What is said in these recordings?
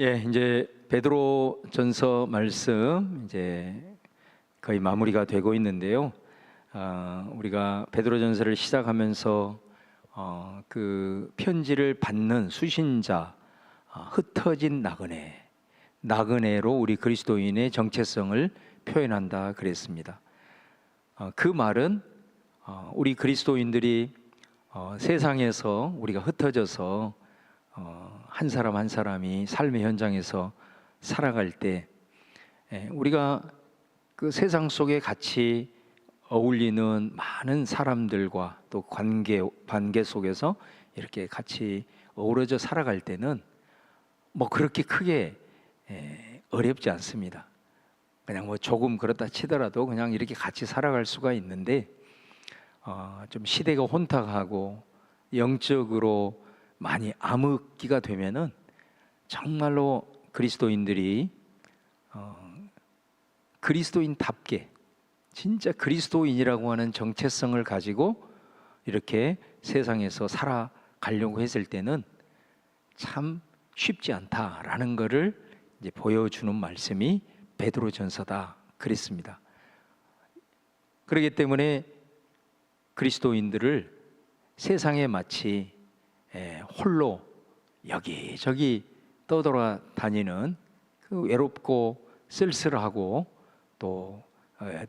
이제 베드로전서 말씀 이제 거의 마무리가 되고 있는데요. 우리가 베드로전서를 시작하면서 그 편지를 받는 수신자, 흩어진 나그네로 우리 그리스도인의 정체성을 표현한다 그랬습니다. 그 말은 우리 그리스도인들이 세상에서 우리가 흩어져서 한 사람 한 사람이 삶의 현장에서 살아갈 때 우리가 그 세상 속에 같이 어울리는 많은 사람들과 또 관계 속에서 이렇게 같이 어우러져 살아갈 때는 뭐 그렇게 크게 어렵지 않습니다. 그냥 뭐 조금 그렇다 치더라도 그냥 이렇게 같이 살아갈 수가 있는데 좀 시대가 혼탁하고 영적으로 많이 암흑기가 되면은 정말로 그리스도인들이 그리스도인답게 진짜 그리스도인이라고 하는 정체성을 가지고 이렇게 세상에서 살아가려고 했을 때는 참 쉽지 않다라는 것을 이제 보여주는 말씀이 베드로전서다 그랬습니다. 그렇기 때문에 그리스도인들을 세상에 마치 홀로 여기저기 떠돌아다니는 그 외롭고 쓸쓸하고 또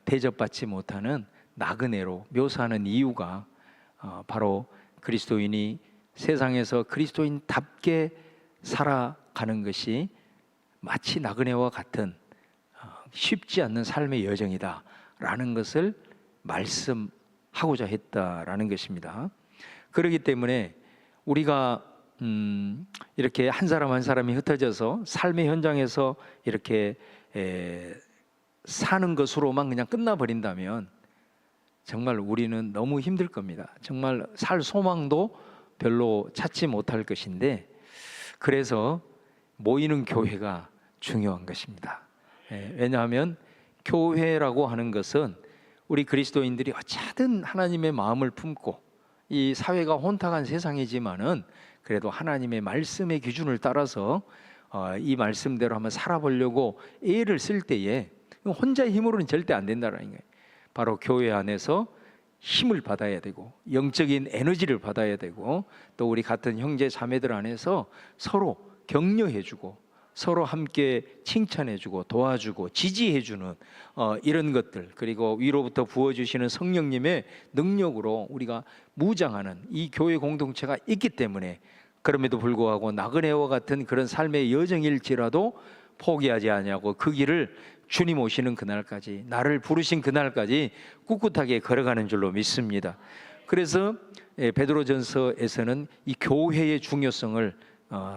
대접받지 못하는 나그네로 묘사하는 이유가 바로 그리스도인이 세상에서 그리스도인답게 살아가는 것이 마치 나그네와 같은 쉽지 않는 삶의 여정이다라는 것을 말씀하고자 했다라는 것입니다. 그렇기 때문에 우리가 이렇게 한 사람 한 사람이 흩어져서 삶의 현장에서 이렇게 사는 것으로만 그냥 끝나버린다면 정말 우리는 너무 힘들 겁니다. 정말 살 소망도 별로 찾지 못할 것인데, 그래서 모이는 교회가 중요한 것입니다. 왜냐하면 교회라고 하는 것은 우리 그리스도인들이 어찌든 하나님의 마음을 품고 이 사회가 혼탁한 세상이지만은 그래도 하나님의 말씀의 기준을 따라서 이 말씀대로 한번 살아보려고 애를 쓸 때에 혼자의 힘으로는 절대 안 된다는 거예요. 바로 교회 안에서 힘을 받아야 되고 영적인 에너지를 받아야 되고 또 우리 같은 형제 자매들 안에서 서로 격려해주고 서로 함께 칭찬해주고 도와주고 지지해주는 이런 것들, 그리고 위로부터 부어주시는 성령님의 능력으로 우리가 무장하는 이 교회 공동체가 있기 때문에 그럼에도 불구하고 나그네와 같은 그런 삶의 여정일지라도 포기하지 아니하고 그 길을 주님 오시는 그날까지, 나를 부르신 그날까지 꿋꿋하게 걸어가는 줄로 믿습니다. 그래서 베드로전서에서는 이 교회의 중요성을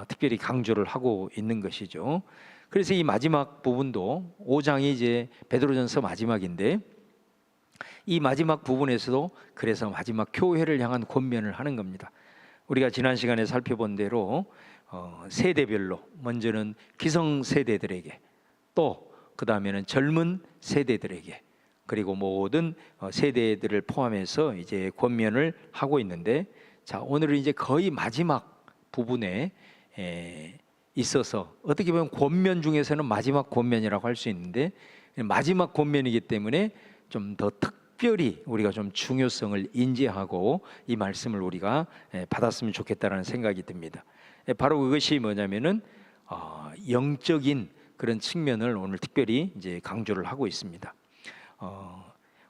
특별히 강조를 하고 있는 것이죠. 그래서 이 마지막 부분도 5장이 이제 베드로전서 마지막인데 이 마지막 부분에서도 그래서 마지막 교회를 향한 권면을 하는 겁니다. 우리가 지난 시간에 살펴본 대로 세대별로 먼저는 기성세대들에게, 또 그 다음에는 젊은 세대들에게, 그리고 모든 세대들을 포함해서 이제 권면을 하고 있는데, 자, 오늘은 이제 거의 마지막 부분에 있어서 어떻게 보면 권면 중에서는 마지막 권면이라고 할 수 있는데, 마지막 권면이기 때문에 좀 더 특별히 우리가 좀 중요성을 인지하고 이 말씀을 우리가 받았으면 좋겠다라는 생각이 듭니다. 바로 그것이 뭐냐면은 영적인 그런 측면을 오늘 특별히 이제 강조를 하고 있습니다.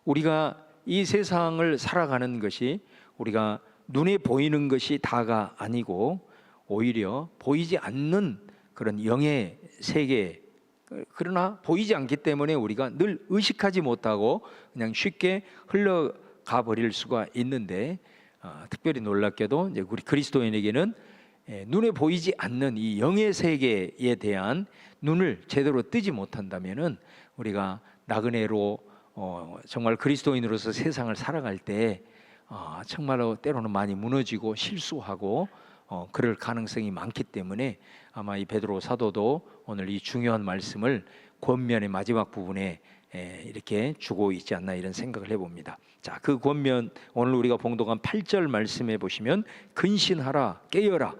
우리가 이 세상을 살아가는 것이 우리가 눈에 보이는 것이 다가 아니고 오히려 보이지 않는 그런 영의 세계, 그러나 보이지 않기 때문에 우리가 늘 의식하지 못하고 그냥 쉽게 흘러가 버릴 수가 있는데, 특별히 놀랍게도 이제 우리 그리스도인에게는 눈에 보이지 않는 이 영의 세계에 대한 눈을 제대로 뜨지 못한다면은 우리가 나그네로 정말 그리스도인으로서 세상을 살아갈 때 정말로 때로는 많이 무너지고 실수하고 그럴 가능성이 많기 때문에 아마 이 베드로 사도도 오늘 이 중요한 말씀을 권면의 마지막 부분에 이렇게 주고 있지 않나 이런 생각을 해봅니다. 자, 그 권면 오늘 우리가 봉독한 8절 말씀에 보시면 근신하라, 깨어라,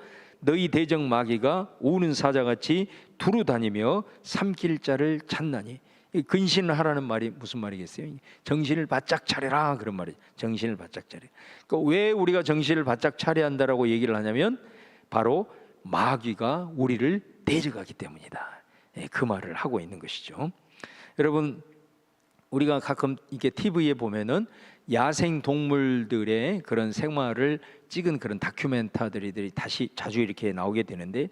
너희 대적 마귀가 우는 사자같이 두루 다니며 삼킬 자를 찾나니. 근신을 하라는 말이 무슨 말이겠어요? 정신을 바짝 차려라, 그런 말이에요. 정신을 바짝 차려. 그러니까 왜 우리가 정신을 바짝 차려야 한다라고 얘기를 하냐면 바로 마귀가 우리를 대적하기 때문이다. 그 말을 하고 있는 것이죠. 여러분, 우리가 가끔 이게 TV에 보면은 야생 동물들의 그런 생활을 찍은 그런 다큐멘터리들이 다시 자주 이렇게 나오게 되는데,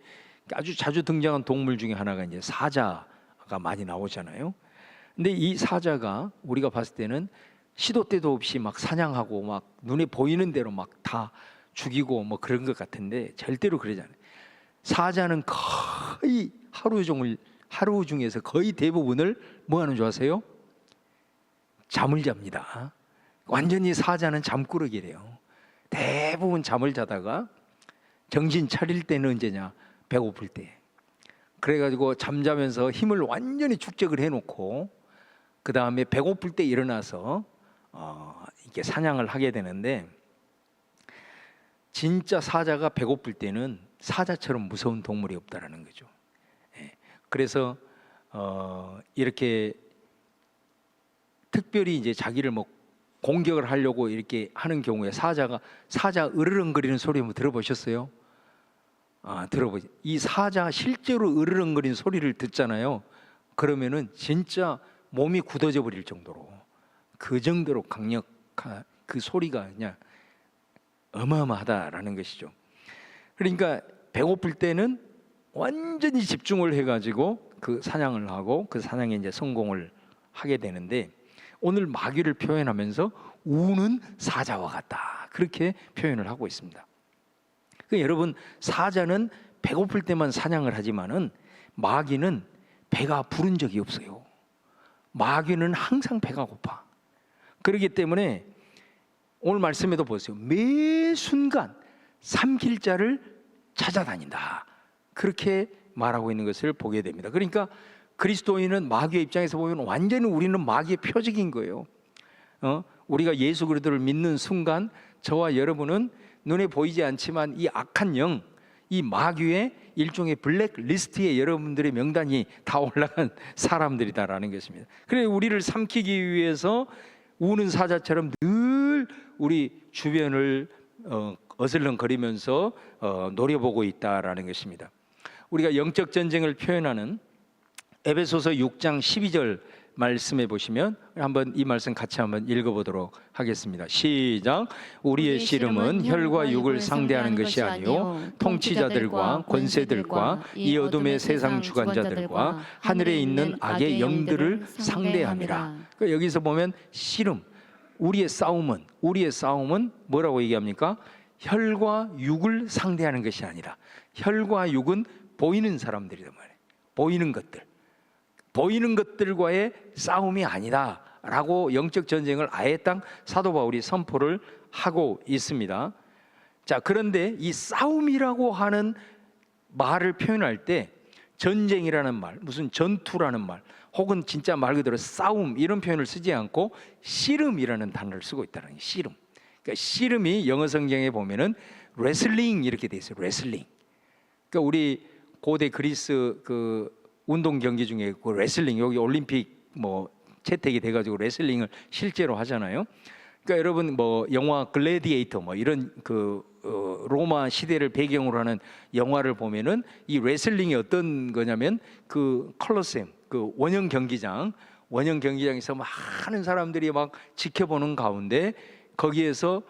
아주 자주 등장한 동물 중에 하나가 이제 사자가 많이 나오잖아요. 근데 이 사자가 우리가 봤을 때는 시도 때도 없이 막 사냥하고 막 눈에 보이는 대로 막 다 죽이고 뭐 그런 것 같은데 절대로 그러지 않아요. 사자는 거의 하루 중에서 거의 대부분을 뭐 하는 줄 아세요? 잠을 잡니다. 완전히 사자는 잠꾸러기래요. 대부분 잠을 자다가 정신 차릴 때는 언제냐? 배고플 때. 그래가지고 잠자면서 힘을 완전히 축적을 해놓고 그 다음에 배고플 때 일어나서 이렇게 사냥을 하게 되는데, 진짜 사자가 배고플 때는 사자처럼 무서운 동물이 없다라는 거죠. 그래서 이렇게 특별히 이제 자기를 뭐 공격을 하려고 이렇게 하는 경우에 사자 으르렁거리는 소리 한번 들어보셨어요? 들어보세요. 이 사자 실제로 으르렁거리는 소리를 듣잖아요. 그러면은 진짜 몸이 굳어져 버릴 정도로, 그 정도로 강력한 그 소리가 그냥 어마어마하다라는 것이죠. 그러니까 배고플 때는 완전히 집중을 해가지고 그 사냥을 하고 그 사냥에 이제 성공을 하게 되는데, 오늘 마귀를 표현하면서 우는 사자와 같다, 그렇게 표현을 하고 있습니다. 그러니까 여러분, 사자는 배고플 때만 사냥을 하지만은 마귀는 배가 부른 적이 없어요. 마귀는 항상 배가 고파. 그렇기 때문에 오늘 말씀에도 보세요. 매 순간 삼킬 자를 찾아다닌다, 그렇게 말하고 있는 것을 보게 됩니다. 그러니까 그리스도인은 마귀의 입장에서 보면 완전히 우리는 마귀의 표적인 거예요. 우리가 예수 그리스도를 믿는 순간 저와 여러분은 눈에 보이지 않지만 이 악한 영, 이 마귀의 일종의 블랙리스트에 여러분들의 명단이 다 올라간 사람들이다라는 것입니다. 그래서 우리를 삼키기 위해서 우는 사자처럼 늘 우리 주변을 어슬렁거리면서 노려보고 있다라는 것입니다. 우리가 영적 전쟁을 표현하는 에베소서 6장 12절 말씀해 보시면 한번 이 말씀 같이 한번 읽어보도록 하겠습니다. 시작. 우리의 씨름은 혈과 육을 상대하는 것이 아니요 통치자들과 권세들과 이 어둠의 세상 주관자들과 하늘에 있는 악의 영들을 상대함이라. 그러니까 여기서 보면 씨름, 우리의 싸움은 뭐라고 얘기합니까? 혈과 육을 상대하는 것이 아니라, 혈과 육은 보이는 사람들이란 말이에요. 보이는 것들과의 싸움이 아니다라고 영적 전쟁을 아예 사도 바울이 선포를 하고 있습니다. 자, 그런데 이 싸움이라고 하는 말을 표현할 때 전쟁이라는 말, 무슨 전투라는 말, 혹은 진짜 말 그대로 싸움, 이런 표현을 쓰지 않고 씨름이라는 단어를 쓰고 있다는 거예요. 씨름. 그러니까 씨름이 영어 성경에 보면은 레슬링 이렇게 돼 있어요. 레슬링. 그러니까 우리 고대 그리스 그 운동 경기 중에 그 레슬링, 여기 올림픽 뭐 채택이 돼가지고 레슬링을 실제로 하잖아요. 그러니까 여러분 뭐 영화 글래디에이터 뭐 이런 그 로마 시대를 배경으로 하는 영화를 보면은 이 레슬링이 어떤 거냐면 그 콜로세움, 그 원형 경기장에서 많은 사람들이 막 지켜보는 가운데 거기에서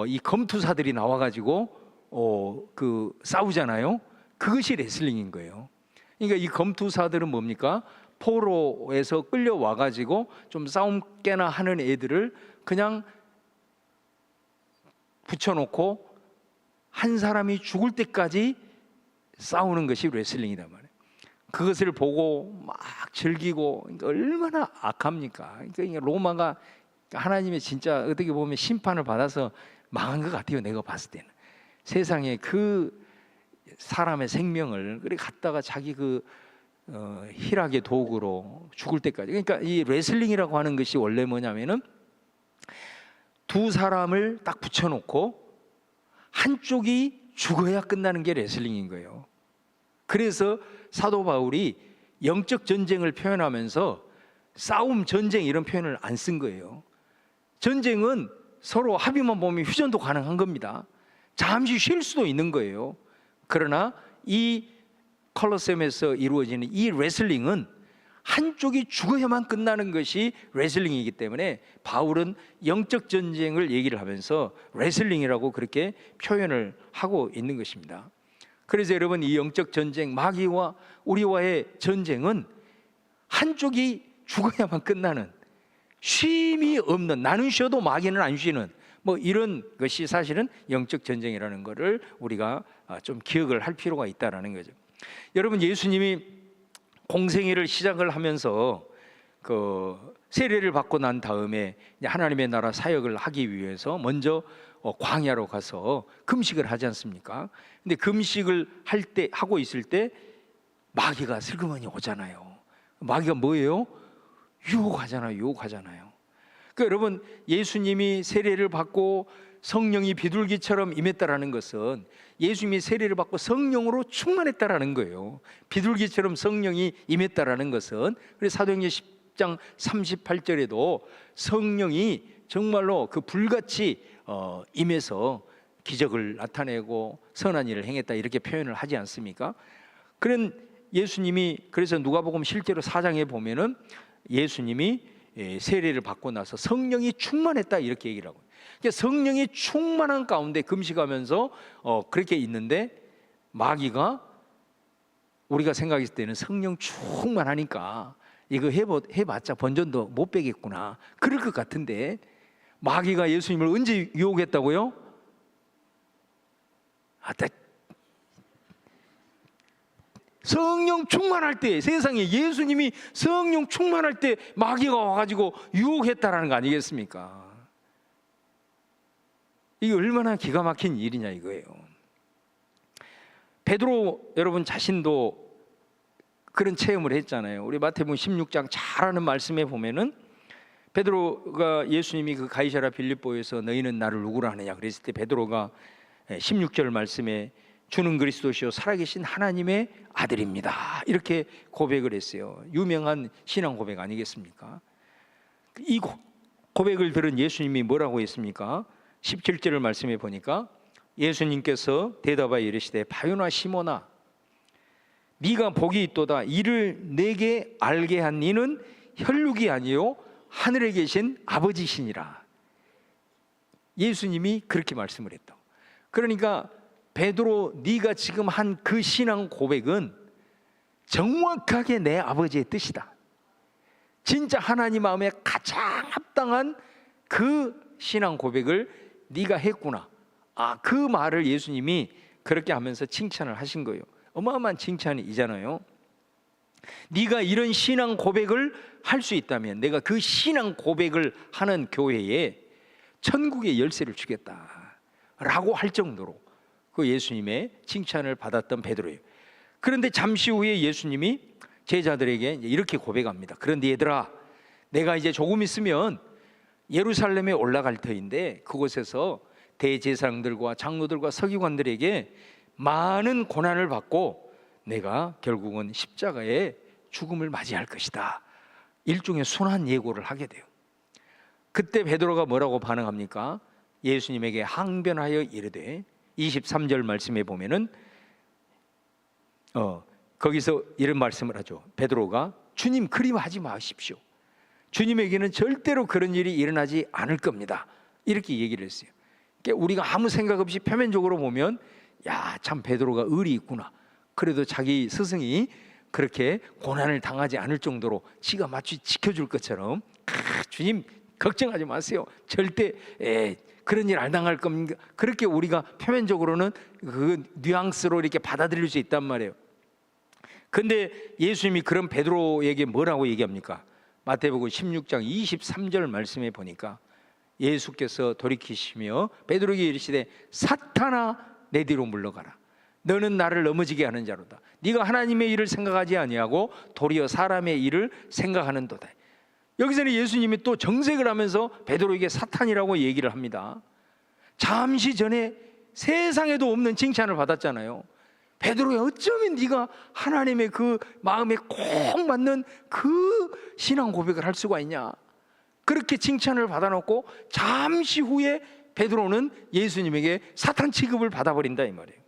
이 검투사들이 나와가지고 그 싸우잖아요. 그것이 레슬링인 거예요. 그러니까 이 검투사들은 뭡니까? 포로에서 끌려와가지고 좀 싸움 깨나 하는 애들을 그냥 붙여놓고 한 사람이 죽을 때까지 싸우는 것이 레슬링이란 말이에요. 그것을 보고 막 즐기고, 그러니까 얼마나 악합니까? 그러니까 로마가 하나님의 진짜 어떻게 보면 심판을 받아서 망한 것 같아요. 내가 봤을 때는 세상에 그 사람의 생명을 그렇게 갖다가 자기 그 희락의 도구로 죽을 때까지. 그러니까 이 레슬링이라고 하는 것이 원래 뭐냐면은 두 사람을 딱 붙여놓고 한쪽이 죽어야 끝나는 게 레슬링인 거예요. 그래서 사도 바울이 영적 전쟁을 표현하면서 싸움, 전쟁 이런 표현을 안 쓴 거예요. 전쟁은 서로 합의만 보면 휴전도 가능한 겁니다. 잠시 쉴 수도 있는 거예요. 그러나 이 콜로세움에서 이루어지는 이 레슬링은 한쪽이 죽어야만 끝나는 것이 레슬링이기 때문에 바울은 영적 전쟁을 얘기를 하면서 레슬링이라고 그렇게 표현을 하고 있는 것입니다. 그래서 여러분, 이 영적 전쟁, 마귀와 우리와의 전쟁은 한쪽이 죽어야만 끝나는, 쉼이 없는, 나는 쉬어도 마귀는 안 쉬는 뭐 이런 것이 사실은 영적 전쟁이라는 것을 우리가 좀 기억을 할 필요가 있다는 거죠. 여러분, 예수님이 공생애를 시작을 하면서 그 세례를 받고 난 다음에 하나님의 나라 사역을 하기 위해서 먼저 광야로 가서 금식을 하지 않습니까? 근데 금식을 하고 있을 때 마귀가 슬그머니 오잖아요. 마귀가 뭐예요? 유혹하잖아요. 그러니까 여러분, 예수님이 세례를 받고 성령이 비둘기처럼 임했다라는 것은 예수님이 세례를 받고 성령으로 충만했다라는 거예요. 비둘기처럼 성령이 임했다라는 것은, 그래서 사도행전 10장 38절에도 성령이 정말로 그 불같이 임해서 기적을 나타내고 선한 일을 행했다 이렇게 표현을 하지 않습니까? 그런 예수님이, 그래서 누가복음 실제로 4장에 보면은 예수님이 세례를 받고 나서 성령이 충만했다 이렇게 얘기를 하고, 그러니까 성령이 충만한 가운데 금식하면서 그렇게 있는데 마귀가 우리가 생각했을 때는 성령 충만하니까 이거 해봤자 번전도 못 빼겠구나 그럴 것 같은데, 마귀가 예수님을 언제 유혹했다고요? 성령 충만할 때, 세상에 예수님이 성령 충만할 때 마귀가 와가지고 유혹했다라는 거 아니겠습니까? 이게 얼마나 기가 막힌 일이냐 이거예요. 베드로 여러분 자신도 그런 체험을 했잖아요. 우리 마태복음 16장 잘 아는 말씀에 보면은 베드로가 예수님이 그 가이사랴 빌립보에서 너희는 나를 누구라 하느냐 그랬을 때 베드로가 16절 말씀에 주는 그리스도시요 살아계신 하나님의 아들입니다 이렇게 고백을 했어요. 유명한 신앙 고백 아니겠습니까? 이 고백을 들은 예수님이 뭐라고 했습니까? 17절 말씀에 보니까 예수님께서 대답하여 이르시되 바요나 시몬아 네가 복이 있도다. 이를 내게 알게 한 이는 혈육이 아니요 하늘에 계신 아버지시니라. 예수님이 그렇게 말씀을 했다. 그러니까 베드로, 네가 지금 한 그 신앙 고백은 정확하게 내 아버지의 뜻이다. 진짜 하나님 마음에 가장 합당한 그 신앙 고백을 네가 했구나. 그 말을 예수님이 그렇게 하면서 칭찬을 하신 거예요. 어마어마한 칭찬이잖아요. 네가 이런 신앙 고백을 할 수 있다면 내가 그 신앙 고백을 하는 교회에 천국의 열쇠를 주겠다라고 할 정도로 그 예수님의 칭찬을 받았던 베드로예요. 그런데 잠시 후에 예수님이 제자들에게 이렇게 고백합니다. 그런데 얘들아, 내가 이제 조금 있으면 예루살렘에 올라갈 터인데 그곳에서 대제사장들과 장로들과 서기관들에게 많은 고난을 받고 내가 결국은 십자가의 죽음을 맞이할 것이다. 일종의 순환 예고를 하게 돼요. 그때 베드로가 뭐라고 반응합니까? 예수님에게 항변하여 이르되 23절 말씀에 보면은 거기서 이런 말씀을 하죠. 베드로가 주님 그리워하지 마십시오. 주님에게는 절대로 그런 일이 일어나지 않을 겁니다. 이렇게 얘기를 했어요. 그러니까 우리가 아무 생각 없이 표면적으로 보면 야, 참 베드로가 의리 있구나. 그래도 자기 스승이 그렇게 고난을 당하지 않을 정도로 지가 마치 지켜줄 것처럼 주님 걱정하지 마세요. 절대 그런 일 안 당할 겁니다. 그렇게 우리가 표면적으로는 그 뉘앙스로 이렇게 받아들일 수 있단 말이에요. 근데 예수님이 그런 베드로에게 뭐라고 얘기합니까? 마태복음 16장 23절 말씀에 보니까 예수께서 돌이키시며 베드로에게 이르시되 사탄아 내 뒤로 물러가라. 너는 나를 넘어지게 하는 자로다. 네가 하나님의 일을 생각하지 아니하고 도리어 사람의 일을 생각하는도다. 여기서는 예수님이 또 정색을 하면서 베드로에게 사탄이라고 얘기를 합니다. 잠시 전에 세상에도 없는 칭찬을 받았잖아요. 베드로야, 어쩌면 네가 하나님의 그 마음에 꼭 맞는 그 신앙 고백을 할 수가 있냐. 그렇게 칭찬을 받아놓고 잠시 후에 베드로는 예수님에게 사탄 취급을 받아버린다 이 말이에요.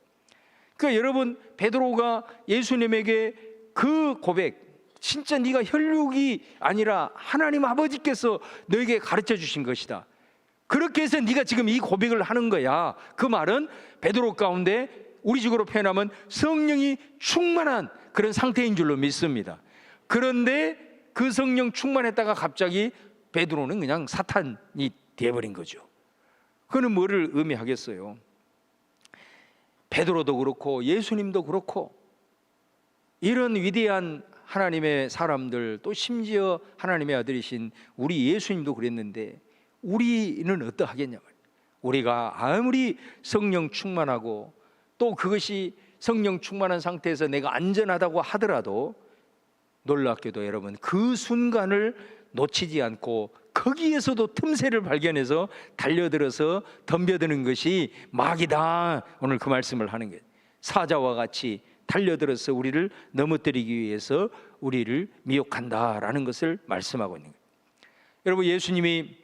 그러니까 여러분, 베드로가 예수님에게 그 고백, 진짜 네가 혈육이 아니라 하나님 아버지께서 너에게 가르쳐 주신 것이다, 그렇게 해서 네가 지금 이 고백을 하는 거야. 그 말은 베드로 가운데 우리식으로 표현하면 성령이 충만한 그런 상태인 줄로 믿습니다. 그런데 그 성령 충만했다가 갑자기 베드로는 그냥 사탄이 되어버린 거죠. 그는 뭐를 의미하겠어요? 베드로도 그렇고 예수님도 그렇고 이런 위대한 하나님의 사람들, 또 심지어 하나님의 아들이신 우리 예수님도 그랬는데 우리는 어떠하겠냐 말이에요. 우리가 아무리 성령 충만하고 또 그것이 성령 충만한 상태에서 내가 안전하다고 하더라도 놀랍게도 여러분, 그 순간을 놓치지 않고 거기에서도 틈새를 발견해서 달려들어서 덤벼드는 것이 마귀다. 오늘 그 말씀을 하는 거예요. 사자와 같이 달려들어서 우리를 넘어뜨리기 위해서 우리를 미혹한다라는 것을 말씀하고 있는 거예요. 여러분, 예수님이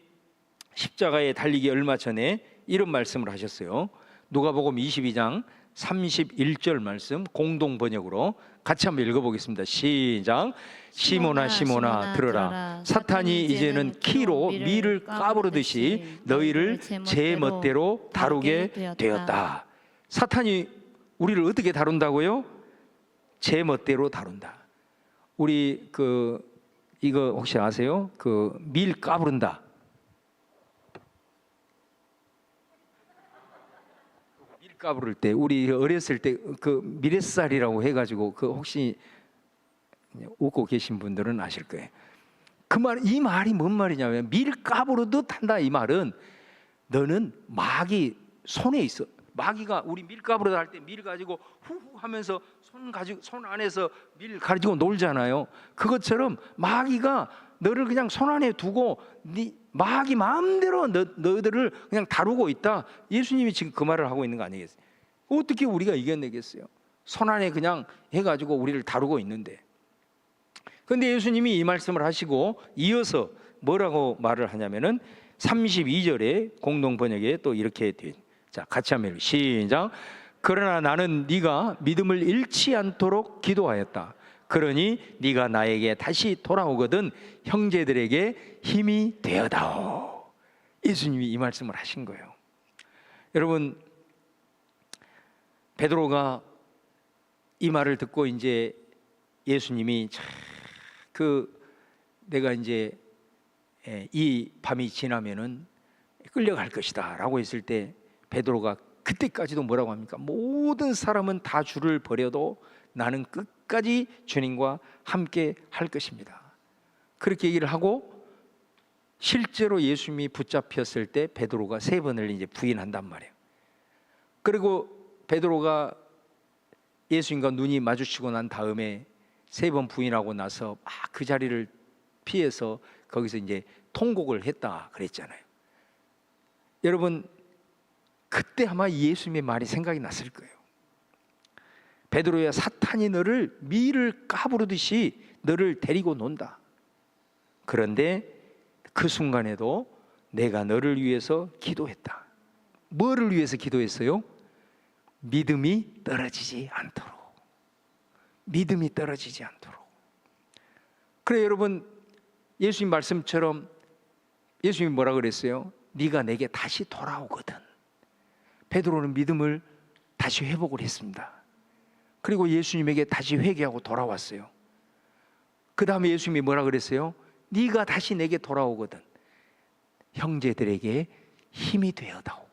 십자가에 달리기 얼마 전에 이런 말씀을 하셨어요. 누가복음 22장 31절 말씀 공동 번역으로 같이 한번 읽어보겠습니다. 시작. 시몬아 시몬아 들어라. 사탄이 이제는 키로 밀을 까부르듯이 너희를 제 멋대로 다루게 되었다. 사탄이 우리를 어떻게 다룬다고요? 제 멋대로 다룬다. 우리 이거 혹시 아세요? 밀 까부른다. 밀 까부를 때 우리 어렸을 때 미랫살이라고 해가지고 혹시 웃고 계신 분들은 아실 거예요. 이 말이 뭔 말이냐면 밀 까부르듯 한다. 이 말은 너는 마귀 손에 있어. 마귀가 우리 밀 까부르다 할 때 밀 가지고 후후 하면서 손 안에서 밀 가지고 놀잖아요. 그것처럼 마귀가 너를 그냥 손 안에 두고 마귀 마음대로 너희들을 그냥 다루고 있다. 예수님이 지금 그 말을 하고 있는 거 아니겠어요? 어떻게 우리가 이겨내겠어요? 손 안에 그냥 해가지고 우리를 다루고 있는데. 그런데 예수님이 이 말씀을 하시고 이어서 뭐라고 말을 하냐면은 32절에 공동 번역에 또 이렇게 돼. 자, 같이 한번 시작. 그러나 나는 네가 믿음을 잃지 않도록 기도하였다. 그러니 네가 나에게 다시 돌아오거든 형제들에게 힘이 되어다오. 예수님이 이 말씀을 하신 거예요. 여러분, 베드로가 이 말을 듣고 이제 예수님이 내가 이제 이 밤이 지나면은 끌려갈 것이다 라고 했을 때 베드로가 그때까지도 뭐라고 합니까? 모든 사람은 다 주를 버려도 나는 끝까지 주님과 함께 할 것입니다. 그렇게 얘기를 하고 실제로 예수님이 붙잡혔을 때 베드로가 3번을 이제 부인한단 말이에요. 그리고 베드로가 예수님과 눈이 마주치고 난 다음에 3번 부인하고 나서 막 그 자리를 피해서 거기서 이제 통곡을 했다 그랬잖아요. 여러분, 그때 아마 예수님의 말이 생각이 났을 거예요. 베드로야, 사탄이 너를 밀을 까부르듯이 너를 데리고 논다. 그런데 그 순간에도 내가 너를 위해서 기도했다. 뭐를 위해서 기도했어요? 믿음이 떨어지지 않도록. 믿음이 떨어지지 않도록. 그래, 여러분, 예수님 말씀처럼 예수님이 뭐라 그랬어요? 네가 내게 다시 돌아오거든. 베드로는 믿음을 다시 회복을 했습니다. 그리고 예수님에게 다시 회개하고 돌아왔어요. 그 다음에 예수님이 뭐라 그랬어요? 네가 다시 내게 돌아오거든 형제들에게 힘이 되어다오.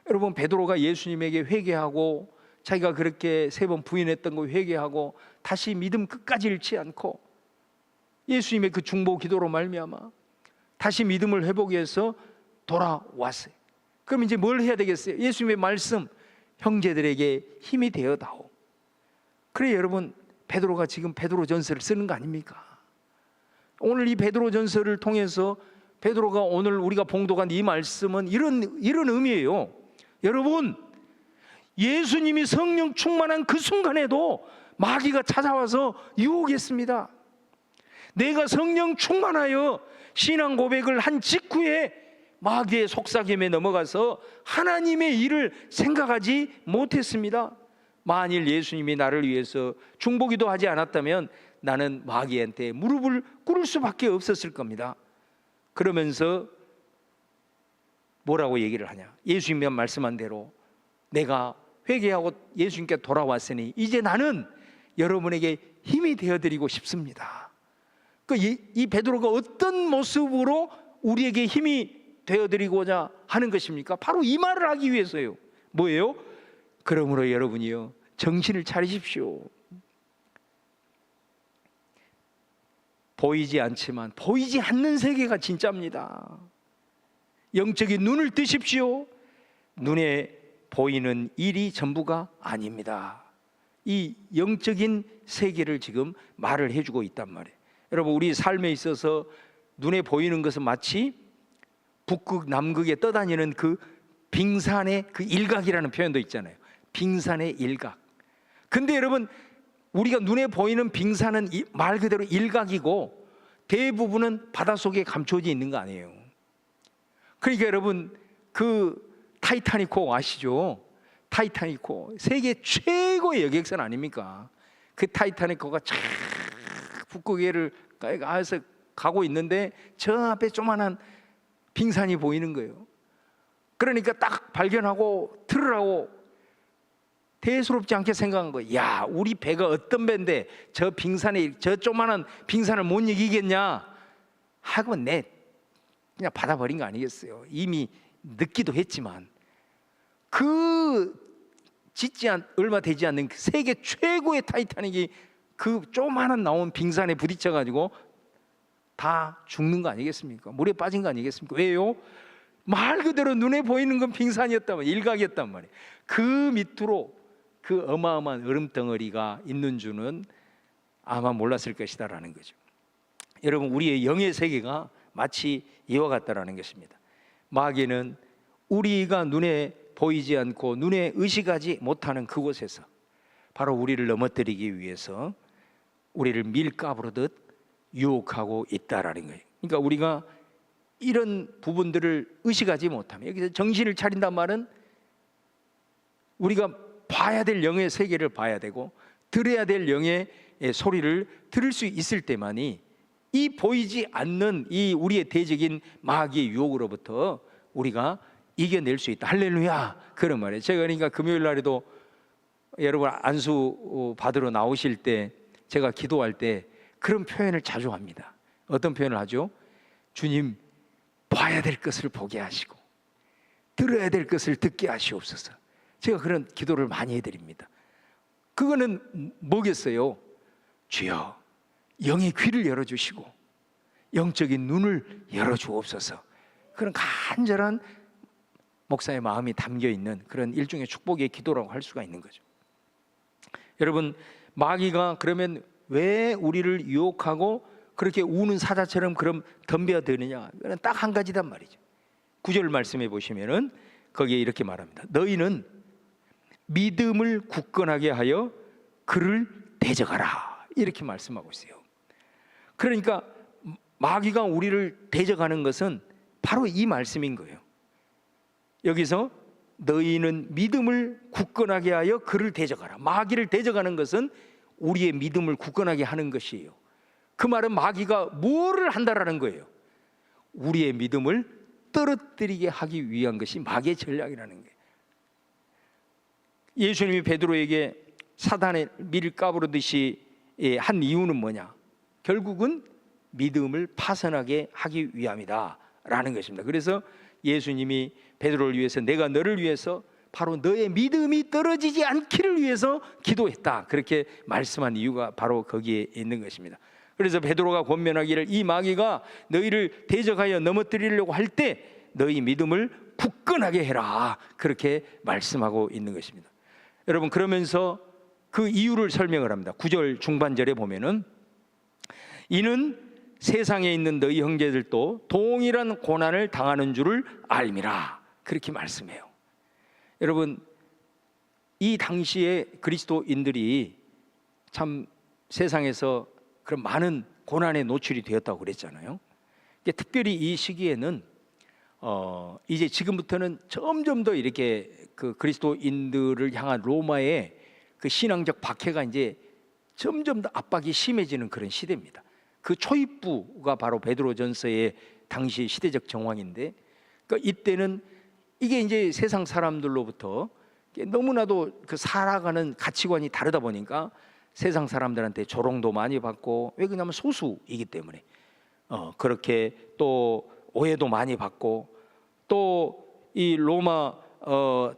여러분, 베드로가 예수님에게 회개하고 자기가 그렇게 3번 부인했던 거 회개하고 다시 믿음 끝까지 잃지 않고 예수님의 그 중보 기도로 말미암아 다시 믿음을 회복해서 돌아왔어요. 그럼 이제 뭘 해야 되겠어요? 예수님의 말씀, 형제들에게 힘이 되어다오. 그래, 여러분, 베드로가 지금 베드로 전서를 쓰는 거 아닙니까? 오늘 이 베드로 전서를 통해서 베드로가 오늘 우리가 봉독한 이 말씀은 이런 의미예요. 여러분, 예수님이 성령 충만한 그 순간에도 마귀가 찾아와서 유혹했습니다. 내가 성령 충만하여 신앙 고백을 한 직후에 마귀의 속삭임에 넘어가서 하나님의 일을 생각하지 못했습니다. 만일 예수님이 나를 위해서 중보기도 하지 않았다면 나는 마귀한테 무릎을 꿇을 수밖에 없었을 겁니다. 그러면서 뭐라고 얘기를 하냐? 예수님이 말씀한 대로 내가 회개하고 예수님께 돌아왔으니 이제 나는 여러분에게 힘이 되어드리고 싶습니다. 이 베드로가 어떤 모습으로 우리에게 힘이 되어드리고자 하는 것입니까? 바로 이 말을 하기 위해서요. 뭐예요? 그러므로 여러분이요, 정신을 차리십시오. 보이지 않지만 보이지 않는 세계가 진짜입니다. 영적인 눈을 뜨십시오. 눈에 보이는 일이 전부가 아닙니다. 이 영적인 세계를 지금 말을 해주고 있단 말이에요. 여러분, 우리 삶에 있어서 눈에 보이는 것은 마치 북극, 남극에 떠다니는 그 빙산의 그 일각이라는 표현도 있잖아요. 빙산의 일각. 근데 여러분, 우리가 눈에 보이는 빙산은 말 그대로 일각이고 대부분은 바닷속에 감춰져 있는 거 아니에요. 그러니까 여러분, 그 타이타닉호 아시죠? 타이타닉호, 세계 최고의 여객선 아닙니까? 그 타이타닉호가 쫙 북극해를 가서 가고 있는데 저 앞에 조만한 빙산이 보이는 거예요. 그러니까 딱 발견하고 들으라고 대수롭지 않게 생각한 거예요. 야, 우리 배가 어떤 배인데 저 빙산에, 저 조만한 빙산을 못 이기겠냐 하고 그냥 받아버린 거 아니겠어요? 이미 늦기도 했지만 그 얼마 되지 않는 세계 최고의 타이타닉이 그 조만한 나온 빙산에 부딪혀가지고 다 죽는 거 아니겠습니까? 물에 빠진 거 아니겠습니까? 왜요? 말 그대로 눈에 보이는 건 빙산이었단 말이에요. 일각이었단 말이에요. 그 밑으로 그 어마어마한 얼음덩어리가 있는 줄은 아마 몰랐을 것이다라는 거죠. 여러분, 우리의 영의 세계가 마치 이와 같다라는 것입니다. 마귀는 우리가 눈에 보이지 않고 눈에 의식하지 못하는 그곳에서 바로 우리를 넘어뜨리기 위해서 우리를 밀가부르듯 유혹하고 있다라는 거예요. 그러니까 우리가 이런 부분들을 의식하지 못하면, 여기서 정신을 차린단 말은 우리가 봐야 될 영의 세계를 봐야 되고 들어야 될 영의 소리를 들을 수 있을 때만이 이 보이지 않는 이 우리의 대적인 마귀의 유혹으로부터 우리가 이겨낼 수 있다. 할렐루야. 그런 말이에요. 제가 그러니까 금요일 날에도 여러분 안수 받으러 나오실 때 제가 기도할 때 그런 표현을 자주 합니다. 어떤 표현을 하죠? 주님, 봐야 될 것을 보게 하시고 들어야 될 것을 듣게 하시옵소서. 제가 그런 기도를 많이 해드립니다. 그거는 뭐겠어요? 주여, 영의 귀를 열어주시고 영적인 눈을 열어주옵소서. 그런 간절한 목사의 마음이 담겨있는 그런 일종의 축복의 기도라고 할 수가 있는 거죠. 여러분, 마귀가 그러면 왜 우리를 유혹하고 그렇게 우는 사자처럼 그럼 덤벼드느냐? 그건 딱 한 가지단 말이죠. 9절 말씀해 보시면은 거기에 이렇게 말합니다. 너희는 믿음을 굳건하게 하여 그를 대적하라, 이렇게 말씀하고 있어요. 그러니까 마귀가 우리를 대적하는 것은 바로 이 말씀인 거예요. 여기서 너희는 믿음을 굳건하게 하여 그를 대적하라. 마귀를 대적하는 것은 우리의 믿음을 굳건하게 하는 것이에요. 그 말은 마귀가 뭐를 한다라는 거예요? 우리의 믿음을 떨어뜨리게 하기 위한 것이 마귀의 전략이라는 거예요. 예수님이 베드로에게 사단의 밀 까부르듯이 한 이유는 뭐냐? 결국은 믿음을 파산하게 하기 위함이다 라는 것입니다. 그래서 예수님이 베드로를 위해서, 내가 너를 위해서 바로 너의 믿음이 떨어지지 않기를 위해서 기도했다, 그렇게 말씀한 이유가 바로 거기에 있는 것입니다. 그래서 베드로가 권면하기를, 이 마귀가 너희를 대적하여 넘어뜨리려고 할 때 너희 믿음을 굳건하게 해라, 그렇게 말씀하고 있는 것입니다. 여러분, 그러면서 그 이유를 설명을 합니다. 9절 중반절에 보면은 이는 세상에 있는 너희 형제들도 동일한 고난을 당하는 줄을 알미라, 그렇게 말씀해요. 여러분, 이 당시에 그리스도인들이 참 세상에서 그런 많은 고난에 노출이 되었다고 그랬잖아요. 특별히 이 시기에는 이제 지금부터는 점점 더 이렇게 그 그리스도인들을 향한 로마의 그 신앙적 박해가 이제 점점 더 압박이 심해지는 그런 시대입니다. 그 초입부가 바로 베드로전서의 당시 시대적 정황인데, 그러니까 이때는 이게 이제 세상 사람들로부터 너무나도 그 살아가는 가치관이 다르다 보니까 세상 사람들한테 조롱도 많이 받고, 왜 그러냐면 소수이기 때문에 그렇게 또 오해도 많이 받고, 또 이 로마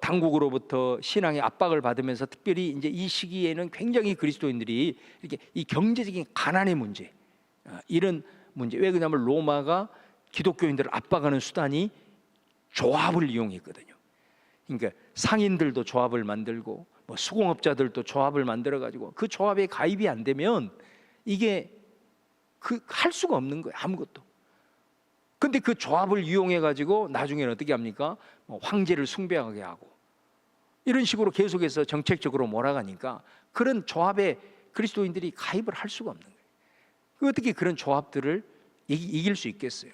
당국으로부터 신앙의 압박을 받으면서 특별히 이제 이 시기에는 굉장히 그리스도인들이 이렇게 이 경제적인 가난의 문제, 이런 문제, 왜 그러냐면 로마가 기독교인들을 압박하는 수단이 조합을 이용했거든요. 그러니까 상인들도 조합을 만들고 뭐 수공업자들도 조합을 만들어 가지고 그 조합에 가입이 안 되면 이게 할 수가 없는 거예요, 아무것도. 근데 그 조합을 이용해 가지고 나중에는 어떻게 합니까? 뭐 황제를 숭배하게 하고 이런 식으로 계속해서 정책적으로 몰아가니까 그런 조합에 그리스도인들이 가입을 할 수가 없는 거예요. 어떻게 그런 조합들을 이길 수 있겠어요?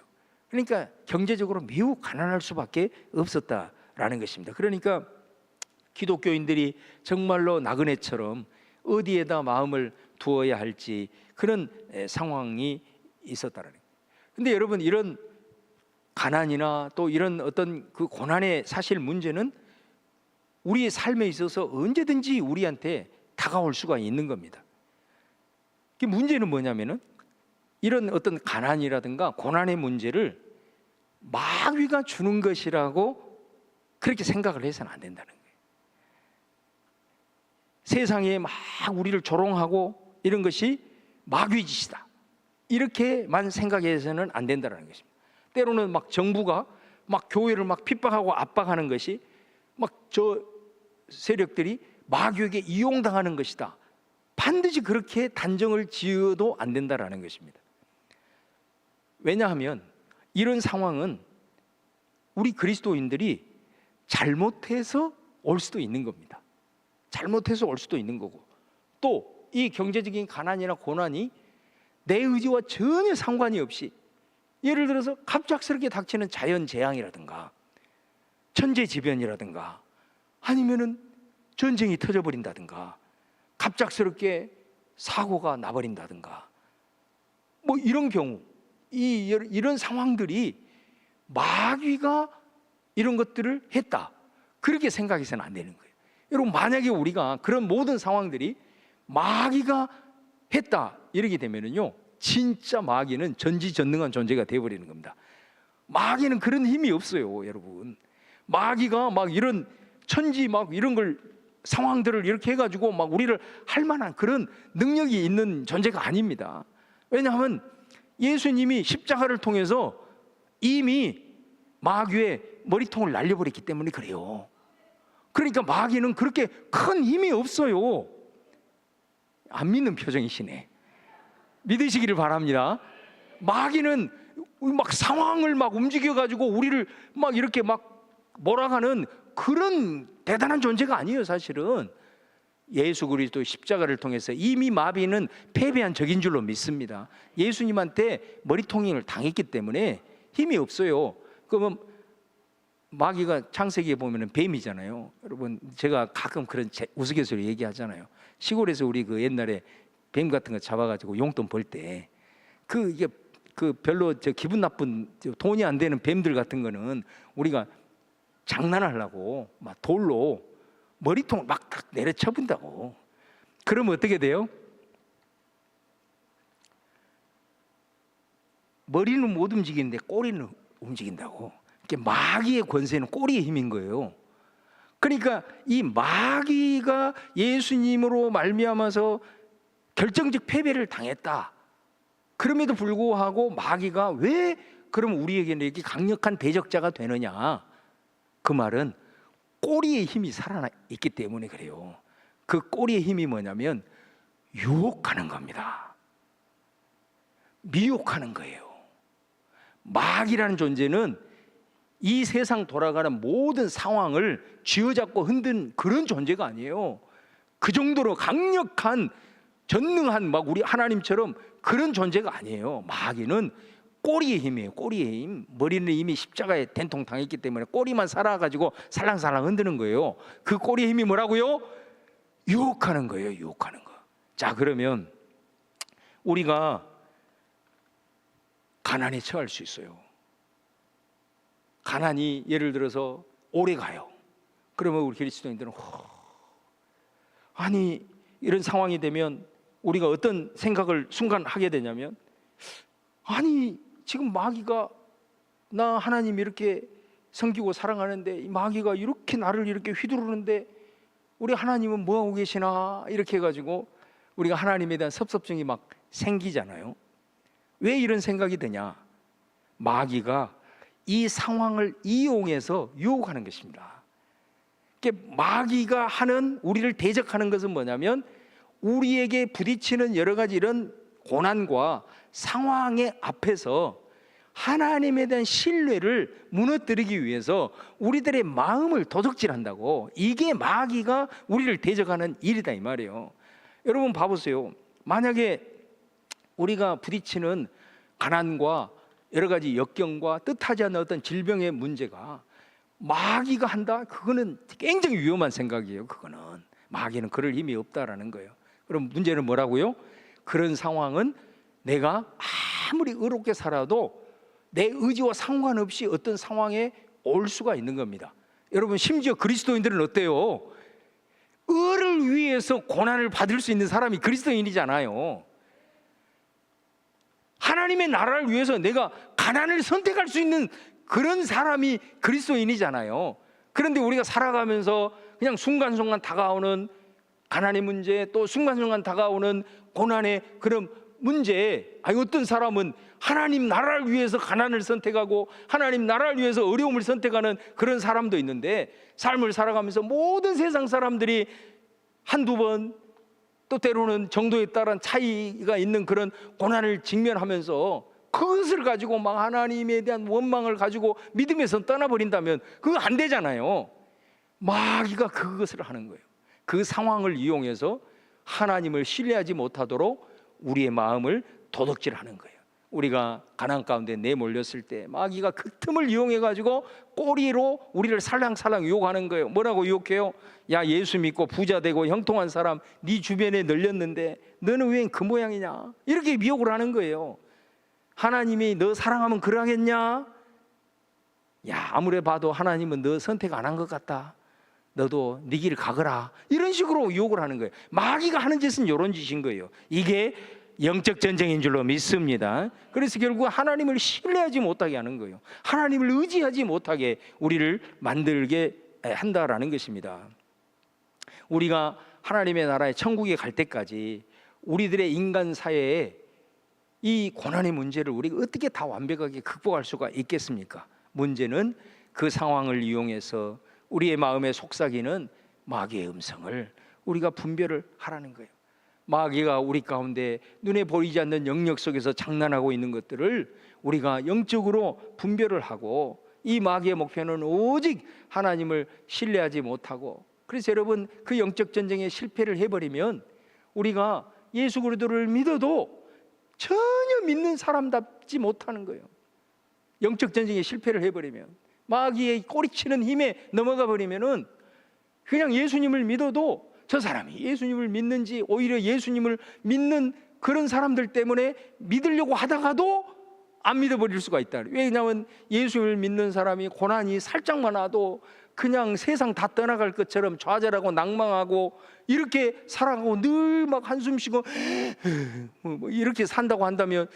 그러니까 경제적으로 매우 가난할 수밖에 없었다라는 것입니다. 그러니까 기독교인들이 정말로 나그네처럼 어디에다 마음을 두어야 할지 그런 상황이 있었다라는 거예요. 근데 여러분, 이런 가난이나 또 이런 어떤 그 고난의 사실 문제는 우리의 삶에 있어서 언제든지 우리한테 다가올 수가 있는 겁니다. 그 문제는 뭐냐면은 이런 어떤 가난이라든가 고난의 문제를 마귀가 주는 것이라고 그렇게 생각을 해서는 안 된다는 거예요. 세상에 막 우리를 조롱하고 이런 것이 마귀 짓이다, 이렇게만 생각해서는 안 된다는 것입니다. 때로는 막 정부가 막 교회를 막 핍박하고 압박하는 것이 막 저 세력들이 마귀에게 이용당하는 것이다, 반드시 그렇게 단정을 지어도 안 된다라는 것입니다. 왜냐하면 이런 상황은 우리 그리스도인들이 잘못해서 올 수도 있는 겁니다. 잘못해서 올 수도 있는 거고, 또 이 경제적인 가난이나 고난이 내 의지와 전혀 상관이 없이, 예를 들어서 갑작스럽게 닥치는 자연재앙이라든가 천재지변이라든가 아니면은 전쟁이 터져버린다든가 갑작스럽게 사고가 나버린다든가 뭐 이런 경우, 이런 상황들이 마귀가 이런 것들을 했다, 그렇게 생각해서는 안 되는 거예요. 여러분, 만약에 우리가 그런 모든 상황들이 마귀가 했다 이렇게 되면은요, 진짜 마귀는 전지전능한 존재가 되어버리는 겁니다. 마귀는 그런 힘이 없어요, 여러분. 마귀가 막 이런 천지 막 이런 걸 상황들을 이렇게 해가지고 막 우리를 할 만한 그런 능력이 있는 존재가 아닙니다. 왜냐하면 예수님이 십자가를 통해서 이미 마귀의 머리통을 날려버렸기 때문에 그래요. 그러니까 마귀는 그렇게 큰 힘이 없어요. 안 믿는 표정이시네. 믿으시기를 바랍니다. 마귀는 막 상황을 막 움직여가지고 우리를 막 이렇게 막 몰아가는 그런 대단한 존재가 아니에요. 사실은 예수 그리스도 십자가를 통해서 이미 마귀는 패배한 적인 줄로 믿습니다. 예수님한테 머리통을 당했기 때문에 힘이 없어요. 그러면 마귀가 창세기에 보면은 뱀이잖아요. 여러분, 제가 가끔 그런 우스갯소리 얘기하잖아요. 시골에서 우리 그 옛날에 뱀 같은 거 잡아가지고 용돈 벌 때 이게 별로 기분 나쁜 돈이 안 되는 뱀들 같은 거는 우리가 장난하려고 막 돌로 머리통을 막 내려쳐본다고. 그러면 어떻게 돼요? 머리는 못 움직이는데 꼬리는 움직인다고. 마귀의 권세는 꼬리의 힘인 거예요. 그러니까 이 마귀가 예수님으로 말미암아서 결정적 패배를 당했다. 그럼에도 불구하고 마귀가 왜 그럼 우리에게는 이렇게 강력한 대적자가 되느냐? 그 말은 꼬리의 힘이 살아있기 때문에 그래요. 그 꼬리의 힘이 뭐냐면 유혹하는 겁니다. 미혹하는 거예요. 마귀라는 존재는 이 세상 돌아가는 모든 상황을 쥐어잡고 흔든 그런 존재가 아니에요. 그 정도로 강력한, 전능한 막 우리 하나님처럼 그런 존재가 아니에요. 마귀는 꼬리의 힘이에요. 꼬리의 힘. 머리는 이미 십자가에 된통 당했기 때문에 꼬리만 살아가지고 살랑살랑 흔드는 거예요. 그 꼬리의 힘이 뭐라고요? 유혹하는 거예요. 유혹하는 거. 자, 그러면 우리가 가난에 처할 수 있어요. 가난이 예를 들어서 오래 가요. 그러면 우리 그리스도인들은 아니, 이런 상황이 되면 우리가 어떤 생각을 순간 하게 되냐면, 아니, 지금 마귀가 나 하나님 이렇게 섬기고 사랑하는데 이 마귀가 이렇게 나를 이렇게 휘두르는데 우리 하나님은 뭐하고 계시나, 이렇게 해가지고 우리가 하나님에 대한 섭섭증이 막 생기잖아요. 왜 이런 생각이 드냐? 마귀가 이 상황을 이용해서 유혹하는 것입니다. 마귀가 하는, 우리를 대적하는 것은 뭐냐면, 우리에게 부딪히는 여러 가지 이런 고난과 상황의 앞에서 하나님에 대한 신뢰를 무너뜨리기 위해서 우리들의 마음을 도적질한다고. 이게 마귀가 우리를 대적하는 일이다, 이 말이에요. 여러분 봐보세요. 만약에 우리가 부딪히는 가난과 여러 가지 역경과 뜻하지 않는 어떤 질병의 문제가 마귀가 한다? 그거는 굉장히 위험한 생각이에요. 그거는 마귀는 그럴 힘이 없다라는 거예요. 그럼 문제는 뭐라고요? 그런 상황은 내가 아무리 의롭게 살아도 내 의지와 상관없이 어떤 상황에 올 수가 있는 겁니다. 여러분, 심지어 그리스도인들은 어때요? 의를 위해서 고난을 받을 수 있는 사람이 그리스도인이잖아요. 하나님의 나라를 위해서 내가 가난을 선택할 수 있는 그런 사람이 그리스도인이잖아요. 그런데 우리가 살아가면서 그냥 순간순간 다가오는 가난의 문제, 또 순간순간 다가오는 고난의 그런 문제, 어떤 사람은 하나님 나라를 위해서 가난을 선택하고 하나님 나라를 위해서 어려움을 선택하는 그런 사람도 있는데, 삶을 살아가면서 모든 세상 사람들이 한두 번, 또 때로는 정도에 따른 차이가 있는 그런 고난을 직면하면서 그것을 가지고 막 하나님에 대한 원망을 가지고 믿음에서 떠나버린다면 그거 안 되잖아요. 마귀가 그것을 하는 거예요. 그 상황을 이용해서 하나님을 신뢰하지 못하도록 우리의 마음을 도둑질하는 거예요. 우리가 가난 가운데 내몰렸을 때 마귀가 그 틈을 이용해 가지고 꼬리로 우리를 살랑살랑 유혹하는 거예요. 뭐라고 유혹해요? 야, 예수 믿고 부자 되고 형통한 사람 네 주변에 널렸는데 너는 왜 그 모양이냐, 이렇게 미혹을 하는 거예요. 하나님이 너 사랑하면 그러겠냐? 야, 아무리 봐도 하나님은 너 선택 안 한 것 같다. 너도 네 길 가거라. 이런 식으로 유혹을 하는 거예요. 마귀가 하는 짓은 이런 짓인 거예요. 이게 영적 전쟁인 줄로 믿습니다. 그래서 결국 하나님을 신뢰하지 못하게 하는 거예요. 하나님을 의지하지 못하게 우리를 만들게 한다라는 것입니다. 우리가 하나님의 나라에 천국에 갈 때까지 우리들의 인간 사회에 이 고난의 문제를 우리가 어떻게 다 완벽하게 극복할 수가 있겠습니까? 문제는 그 상황을 이용해서 우리의 마음에 속삭이는 마귀의 음성을 우리가 분별을 하라는 거예요. 마귀가 우리 가운데 눈에 보이지 않는 영역 속에서 장난하고 있는 것들을 우리가 영적으로 분별을 하고, 이 마귀의 목표는 오직 하나님을 신뢰하지 못하고, 그래서 여러분, 그 영적 전쟁에 실패를 해버리면 우리가 예수 그리스도를 믿어도 전혀 믿는 사람답지 못하는 거예요. 영적 전쟁에 실패를 해버리면, 마귀의 꼬리치는 힘에 넘어가 버리면은 그냥 예수님을 믿어도 저 사람이 예수님을 믿는지, 오히려 예수님을 믿는 그런 사람들 때문에 믿으려고 하다가도 안 믿어버릴 수가 있다. 왜냐하면 예수님을 믿는 사람이 고난이 살짝만 와도 그냥 세상 다 떠나갈 것처럼 좌절하고 낭망하고 이렇게 살아가고 늘 막 한숨 쉬고 이렇게 산다고 한다면,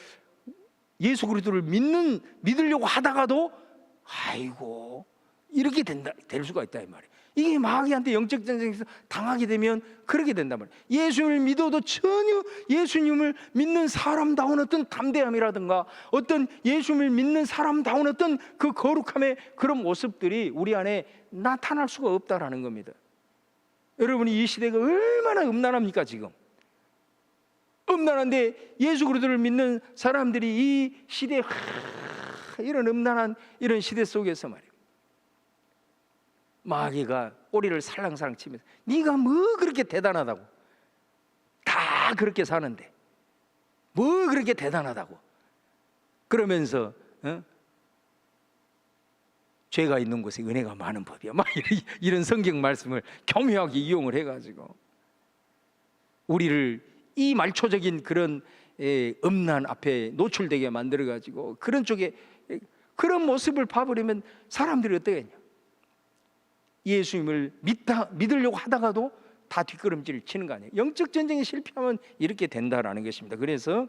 예수 그리스도를 믿으려고 하다가도 아이고 이렇게 될 수가 있다, 이 말이에요. 이게 마귀한테 영적 전쟁에서 당하게 되면 그렇게 된단 말이에요. 예수님을 믿어도 전혀 예수님을 믿는 사람다운 어떤 담대함이라든가 어떤 예수님을 믿는 사람다운 어떤 그 거룩함의 그런 모습들이 우리 안에 나타날 수가 없다라는 겁니다. 여러분이 이 시대가 얼마나 음란합니까? 지금 음란한데 예수 그리스도를 믿는 사람들이 이 시대에 이런 음란한 이런 시대 속에서 말이에요, 마귀가 꼬리를 살랑살랑 치면서 네가 뭐 그렇게 대단하다고, 다 그렇게 사는데 뭐 그렇게 대단하다고 그러면서 죄가 있는 곳에 은혜가 많은 법이야, 막 이런 성경 말씀을 교묘하게 이용을 해가지고 우리를 이 말초적인 그런 음란 앞에 노출되게 만들어가지고 그런 쪽에 그런 모습을 봐버리면 사람들이 어떻게 했냐, 예수님을 믿으려고 하다가도 다 뒷걸음질 치는 거 아니에요. 영적 전쟁에 실패하면 이렇게 된다라는 것입니다. 그래서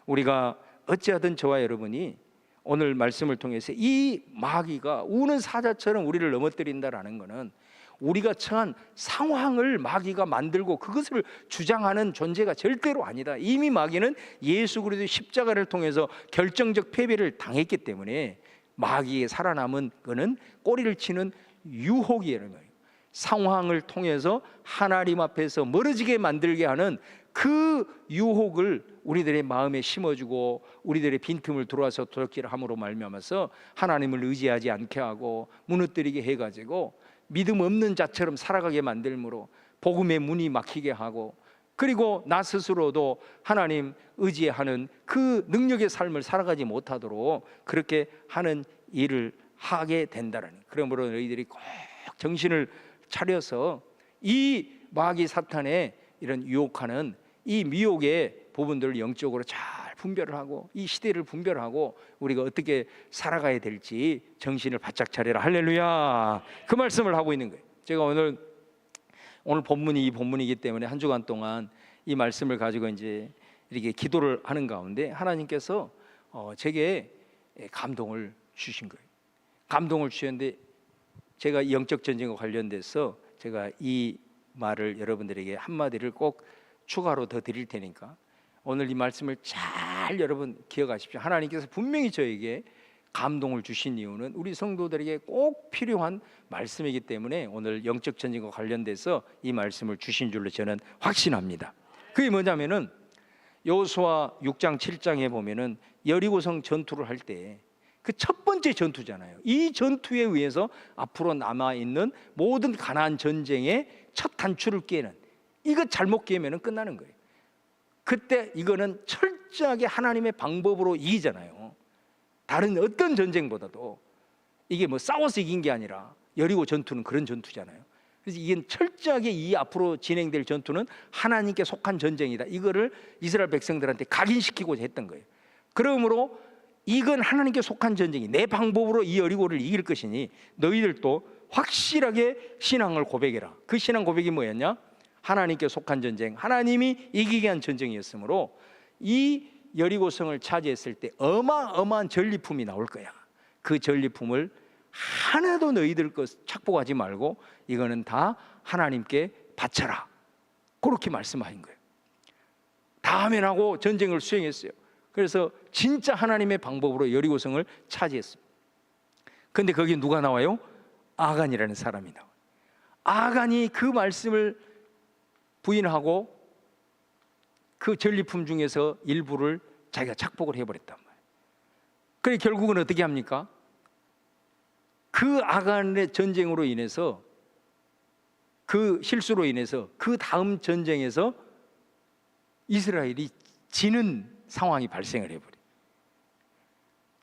우리가 어찌하든 저와 여러분이 오늘 말씀을 통해서 이 마귀가 우는 사자처럼 우리를 넘어뜨린다라는 것은 우리가 처한 상황을 마귀가 만들고 그것을 주장하는 존재가 절대로 아니다. 이미 마귀는 예수 그리스도의 십자가를 통해서 결정적 패배를 당했기 때문에 마귀의 살아남은 것은 꼬리를 치는 유혹이라는 거예요. 상황을 통해서 하나님 앞에서 멀어지게 만들게 하는 그 유혹을 우리들의 마음에 심어주고 우리들의 빈틈을 들어와서 도적질을 함으로 말미암아서 하나님을 의지하지 않게 하고 무너뜨리게 해가지고 믿음 없는 자처럼 살아가게 만들므로 복음의 문이 막히게 하고, 그리고 나 스스로도 하나님 의지하는 그 능력의 삶을 살아가지 못하도록 그렇게 하는 일을 하게 된다는, 그러므로 너희들이 꼭 정신을 차려서 이 마귀 사탄의 이런 유혹하는 이 미혹의 부분들을 영적으로 잘 분별을 하고 이 시대를 분별하고 우리가 어떻게 살아가야 될지 정신을 바짝 차려라. 할렐루야. 그 말씀을 하고 있는 거예요. 제가 오늘 본문이 이 본문이기 때문에 한 주간 동안 이 말씀을 가지고 이제 이렇게 기도를 하는 가운데 하나님께서 제게 감동을 주신 거예요. 감동을 주셨는데 제가 영적 전쟁과 관련돼서 제가 이 말을 여러분들에게 한마디를 꼭 추가로 더 드릴 테니까 오늘 이 말씀을 잘 여러분 기억하십시오. 하나님께서 분명히 저에게 감동을 주신 이유는 우리 성도들에게 꼭 필요한 말씀이기 때문에 오늘 영적 전쟁과 관련돼서 이 말씀을 주신 줄로 저는 확신합니다. 그게 뭐냐면은 여호수아 6장 7장에 보면은 여리고성 전투를 할 때 그 첫 번째 전투잖아요. 이 전투에 의해서 앞으로 남아있는 모든 가나안 전쟁의 첫 단추를 깨는, 이거 잘못 깨면은 끝나는 거예요. 그때 이거는 철저하게 하나님의 방법으로 이기잖아요. 다른 어떤 전쟁보다도 이게 뭐 싸워서 이긴 게 아니라 여리고 전투는 그런 전투잖아요. 그래서 이게 철저하게 이 앞으로 진행될 전투는 하나님께 속한 전쟁이다. 이거를 이스라엘 백성들한테 각인시키고자 했던 거예요. 그러므로 이건 하나님께 속한 전쟁이 내 방법으로 이 여리고를 이길 것이니 너희들도 확실하게 신앙을 고백해라. 그 신앙 고백이 뭐였냐? 하나님께 속한 전쟁, 하나님이 이기게 한 전쟁이었으므로 이 여리고성을 차지했을 때 어마어마한 전리품이 나올 거야. 그 전리품을 하나도 너희들 것 착복하지 말고 이거는 다 하나님께 바쳐라. 그렇게 말씀하신 거예요. 다음에 하고 전쟁을 수행했어요. 그래서 진짜 하나님의 방법으로 여리고성을 차지했습니다. 근데 거기 누가 나와요? 아간이라는 사람이 나와요. 아간이 그 말씀을 부인하고 그 전리품 중에서 일부를 자기가 착복을 해버렸단 말이에요. 그래 결국은 어떻게 합니까? 그 아간의 전쟁으로 인해서, 그 실수로 인해서 그 다음 전쟁에서 이스라엘이 지는 상황이 발생을 해버려요.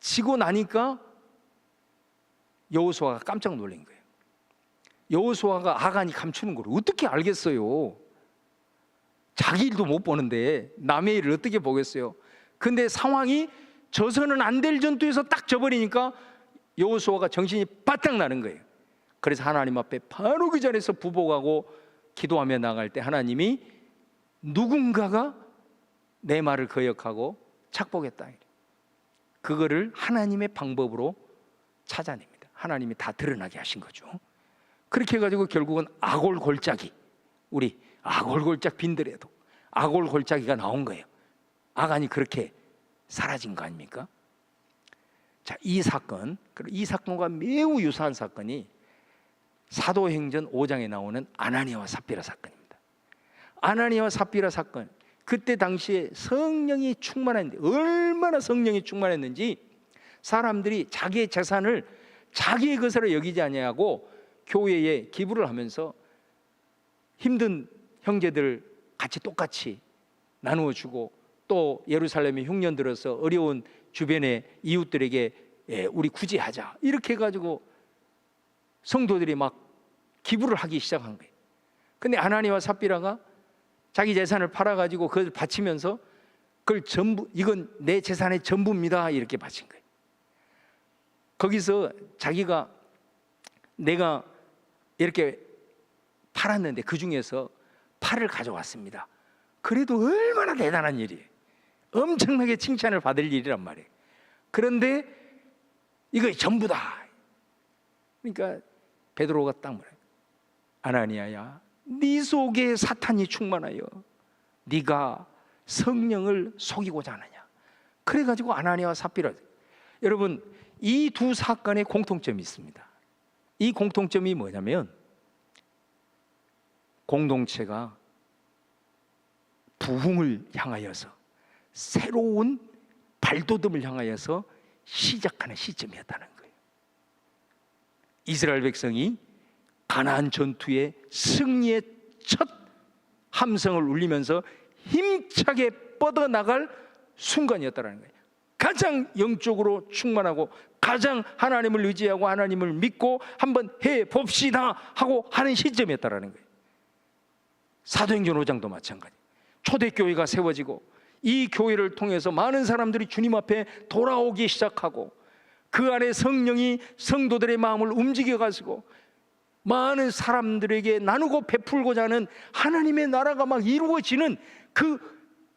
지고 나니까 여호수아가 깜짝 놀란 거예요. 여호수아가 아간이 감추는 걸 어떻게 알겠어요? 자기 일도 못 보는데 남의 일을 어떻게 보겠어요? 근데 상황이 져서는 안 될 전투에서 딱 져버리니까 여호수아가 정신이 바짝 나는 거예요. 그래서 하나님 앞에 바로 그 자리에서 부복하고 기도하며 나갈 때 하나님이 누군가가 내 말을 거역하고 착복했다, 그거를 하나님의 방법으로 찾아냅니다. 하나님이 다 드러나게 하신 거죠. 그렇게 해가지고 결국은 아골골짜기, 우리 아골골짝 빈들에도 아골골짜기가 나온 거예요. 아간이 그렇게 사라진 거 아닙니까? 자, 이 사건과 매우 유사한 사건이 사도행전 5장에 나오는 아나니아와 삽비라 사건입니다. 아나니아와 삽비라 사건, 그때 당시에 성령이 충만했는데, 얼마나 성령이 충만했는지 사람들이 자기의 재산을 자기의 것으로 여기지 아니하고 교회에 기부를 하면서 힘든 형제들 같이 똑같이 나누어 주고, 또 예루살렘에 흉년 들어서 어려운 주변의 이웃들에게 우리 구제하자 이렇게 해가지고 성도들이 막 기부를 하기 시작한 거예요. 근데 아나니와 삽비라가 자기 재산을 팔아가지고 그걸 바치면서 그걸 전부, 이건 내 재산의 전부입니다 이렇게 바친 거예요. 거기서 자기가 내가 이렇게 팔았는데 그 중에서 팔을 가져왔습니다. 그래도 얼마나 대단한 일이에요. 엄청나게 칭찬을 받을 일이란 말이에요. 그런데 이거 전부다. 그러니까 베드로가 딱 말해요. 아나니아야, 네 속에 사탄이 충만하여 네가 성령을 속이고자 하느냐. 그래가지고 아나니아와 삽비라. 여러분, 이 두 사건에 공통점이 있습니다. 이 공통점이 뭐냐면 공동체가 부흥을 향하여서, 새로운 발돋움을 향하여서 시작하는 시점이었다는 거예요. 이스라엘 백성이 가나안 전투의 승리의 첫 함성을 울리면서 힘차게 뻗어나갈 순간이었다는 거예요. 가장 영적으로 충만하고 가장 하나님을 의지하고 하나님을 믿고 한번 해봅시다 하고 하는 시점이었다는 거예요. 사도행전 5장도 마찬가지. 초대교회가 세워지고 이 교회를 통해서 많은 사람들이 주님 앞에 돌아오기 시작하고, 그 안에 성령이 성도들의 마음을 움직여가지고 많은 사람들에게 나누고 베풀고자 하는 하나님의 나라가 막 이루어지는 그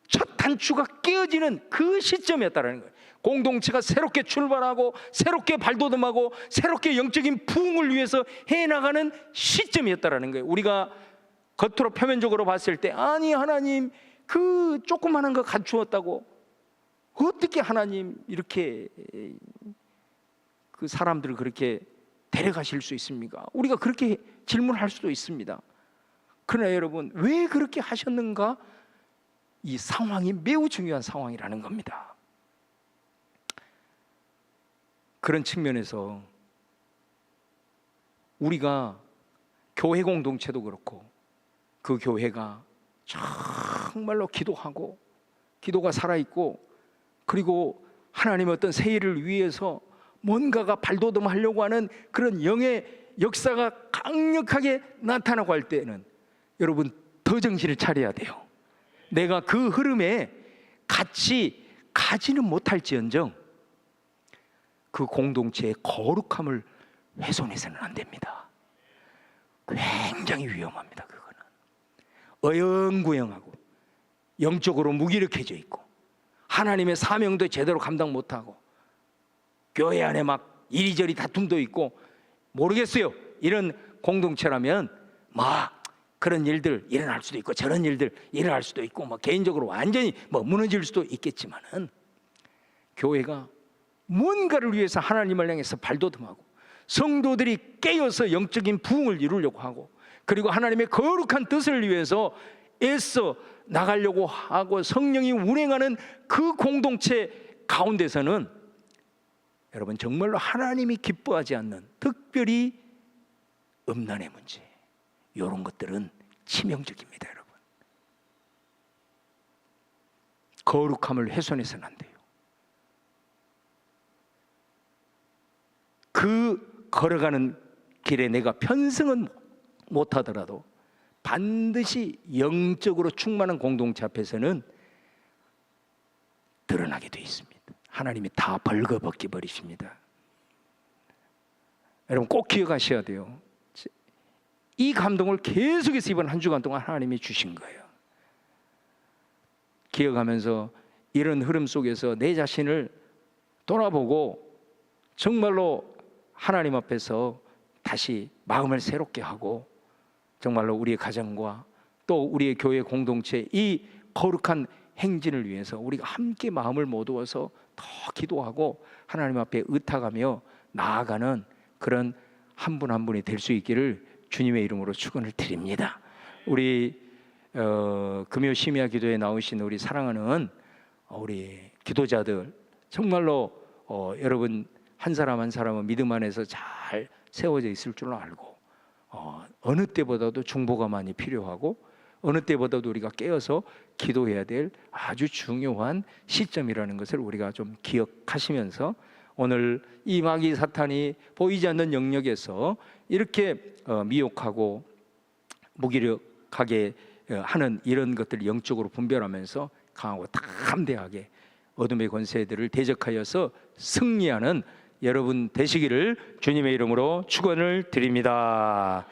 첫 단추가 깨어지는 그 시점이었다는 거예요. 공동체가 새롭게 출발하고 새롭게 발돋움하고 새롭게 영적인 부흥을 위해서 해나가는 시점이었다는 거예요. 우리가 겉으로 표면적으로 봤을 때, 아니 하나님 그 조그마한 거 갖추었다고 어떻게 하나님 이렇게 그 사람들을 그렇게 데려가실 수 있습니까? 우리가 그렇게 질문할 수도 있습니다. 그러나 여러분, 왜 그렇게 하셨는가? 이 상황이 매우 중요한 상황이라는 겁니다. 그런 측면에서 우리가 교회 공동체도 그렇고, 그 교회가 정말로 기도하고 기도가 살아있고, 그리고 하나님의 어떤 새 일을 위해서 뭔가가 발돋움하려고 하는 그런 영의 역사가 강력하게 나타나고 할 때는 여러분 더 정신을 차려야 돼요. 내가 그 흐름에 같이 가지는 못할지언정 그 공동체의 거룩함을 훼손해서는 안 됩니다. 굉장히 위험합니다. 그거는 어영부영하고 영적으로 무기력해져 있고 하나님의 사명도 제대로 감당 못하고 교회 안에 막 이리저리 다툼도 있고 모르겠어요. 이런 공동체라면 막 그런 일들 일어날 수도 있고 저런 일들 일어날 수도 있고 뭐 개인적으로 완전히 뭐 무너질 수도 있겠지만은, 교회가 뭔가를 위해서 하나님을 향해서 발돋움하고 성도들이 깨어서 영적인 부흥을 이루려고 하고, 그리고 하나님의 거룩한 뜻을 위해서 애써 나가려고 하고 성령이 운행하는 그 공동체 가운데서는 여러분 정말로 하나님이 기뻐하지 않는, 특별히 음란의 문제, 이런 것들은 치명적입니다. 여러분, 거룩함을 훼손해서는 안 돼요. 그 걸어가는 길에 내가 편승은 못하더라도 반드시 영적으로 충만한 공동체 앞에서는 드러나게 돼 있습니다. 하나님이 다 벌거벗겨 버리십니다. 여러분 꼭 기억하셔야 돼요. 이 감동을 계속해서 이번 한 주간 동안 하나님이 주신 거예요. 기억하면서 이런 흐름 속에서 내 자신을 돌아보고 정말로 하나님 앞에서 다시 마음을 새롭게 하고, 정말로 우리의 가정과 또 우리의 교회 공동체 이 거룩한 행진을 위해서 우리가 함께 마음을 모두어서 더 기도하고 하나님 앞에 의탁하며 나아가는 그런 한 분 한 분이 될 수 있기를 주님의 이름으로 축원을 드립니다. 우리 금요 심야 기도에 나오신 우리 사랑하는 우리 기도자들, 정말로 여러분 한 사람 한 사람은 믿음 안에서 잘 세워져 있을 줄 알고, 어느 때보다도 중보가 많이 필요하고 어느 때보다도 우리가 깨어서 기도해야 될 아주 중요한 시점이라는 것을 우리가 좀 기억하시면서 오늘 이 마귀 사탄이 보이지 않는 영역에서 이렇게 미혹하고 무기력하게 하는 이런 것들을 영적으로 분별하면서 강하고 담대하게 어둠의 권세들을 대적하여서 승리하는 여러분 되시기를 주님의 이름으로 축원을 드립니다.